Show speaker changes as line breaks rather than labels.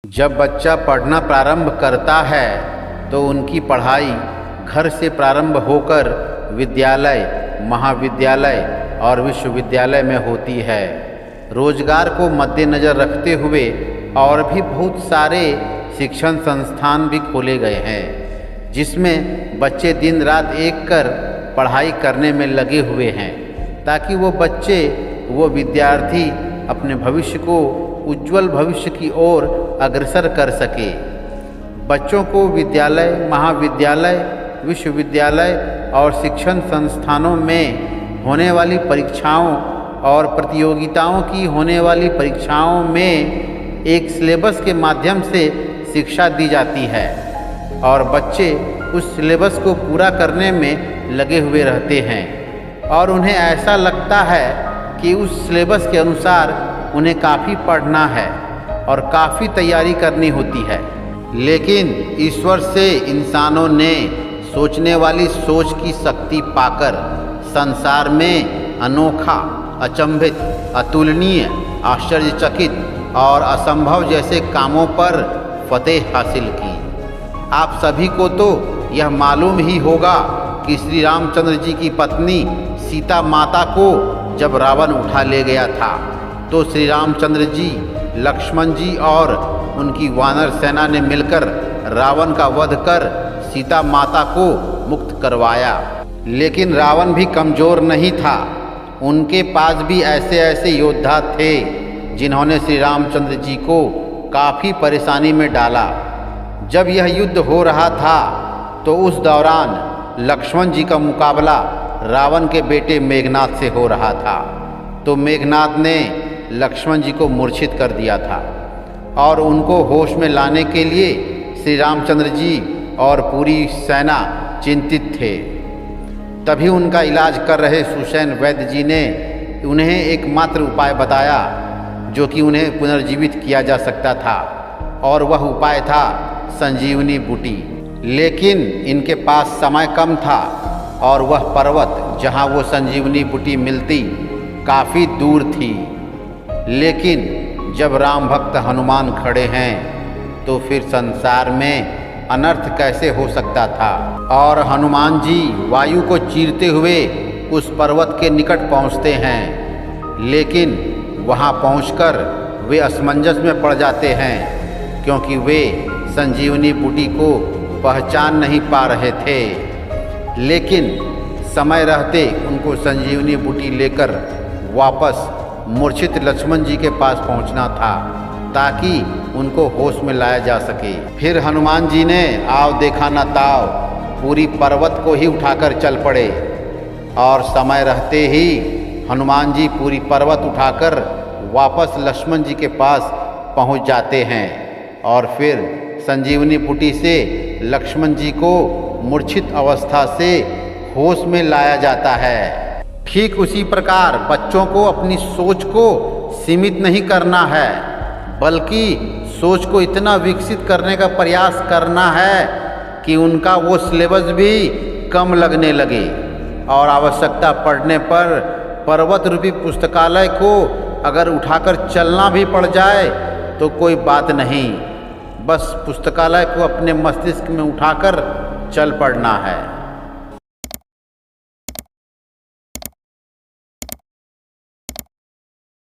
जब बच्चा पढ़ना प्रारंभ करता है तो उनकी पढ़ाई घर से प्रारंभ होकर विद्यालय, महाविद्यालय और विश्वविद्यालय में होती है। रोजगार को मद्देनज़र रखते हुए और भी बहुत सारे शिक्षण संस्थान भी खोले गए हैं, जिसमें बच्चे दिन रात एक कर पढ़ाई करने में लगे हुए हैं, ताकि वो विद्यार्थी अपने भविष्य को उज्जवल भविष्य की ओर अग्रसर कर सके। बच्चों को विद्यालय, महाविद्यालय, विश्वविद्यालय और शिक्षण संस्थानों में होने वाली परीक्षाओं और प्रतियोगिताओं की होने वाली परीक्षाओं में एक सिलेबस के माध्यम से शिक्षा दी जाती है और बच्चे उस सिलेबस को पूरा करने में लगे हुए रहते हैं और उन्हें ऐसा लगता है कि उस सिलेबस के अनुसार उन्हें काफ़ी पढ़ना है और काफ़ी तैयारी करनी होती है। लेकिन ईश्वर से इंसानों ने सोचने वाली सोच की शक्ति पाकर संसार में अनोखा, अचंभित, अतुलनीय, आश्चर्यचकित और असंभव जैसे कामों पर फतेह हासिल की। आप सभी को तो यह मालूम ही होगा कि श्री रामचंद्र जी की पत्नी सीता माता को जब रावण उठा ले गया था तो श्री रामचंद्र जी, लक्ष्मण जी और उनकी वानर सेना ने मिलकर रावण का वध कर सीता माता को मुक्त करवाया। लेकिन रावण भी कमज़ोर नहीं था, उनके पास भी ऐसे ऐसे योद्धा थे जिन्होंने श्री रामचंद्र जी को काफ़ी परेशानी में डाला। जब यह युद्ध हो रहा था तो उस दौरान लक्ष्मण जी का मुकाबला रावण के बेटे मेघनाद से हो रहा था, तो मेघनाद ने लक्ष्मण जी को मूर्छित कर दिया था और उनको होश में लाने के लिए श्री रामचंद्र जी और पूरी सेना चिंतित थे। तभी उनका इलाज कर रहे सुषेण वैद्य जी ने उन्हें एकमात्र उपाय बताया जो कि उन्हें पुनर्जीवित किया जा सकता था, और वह उपाय था संजीवनी बूटी। लेकिन इनके पास समय कम था और वह पर्वत जहाँ वो संजीवनी बूटी मिलती काफ़ी दूर थी। लेकिन जब राम भक्त हनुमान खड़े हैं तो फिर संसार में अनर्थ कैसे हो सकता था। और हनुमान जी वायु को चीरते हुए उस पर्वत के निकट पहुँचते हैं, लेकिन वहाँ पहुँचकर वे असमंजस में पड़ जाते हैं क्योंकि वे संजीवनी बूटी को पहचान नहीं पा रहे थे। लेकिन समय रहते उनको संजीवनी बूटी लेकर वापस मूर्छित लक्ष्मण जी के पास पहुंचना था ताकि उनको होश में लाया जा सके। फिर हनुमान जी ने आव देखा न ताव पूरी पर्वत को ही उठाकर चल पड़े और समय रहते ही हनुमान जी पूरी पर्वत उठाकर वापस लक्ष्मण जी के पास पहुंच जाते हैं और फिर संजीवनी बूटी से लक्ष्मण जी को मूर्छित अवस्था से होश में लाया जाता है। ठीक उसी प्रकार बच्चों को अपनी सोच को सीमित नहीं करना है, बल्कि सोच को इतना विकसित करने का प्रयास करना है कि उनका वो सिलेबस भी कम लगने लगे और आवश्यकता पड़ने पर पर्वत रूपी पुस्तकालय को अगर उठाकर चलना भी पड़ जाए तो कोई बात नहीं, बस पुस्तकालय को अपने मस्तिष्क में उठाकर चल पड़ना है।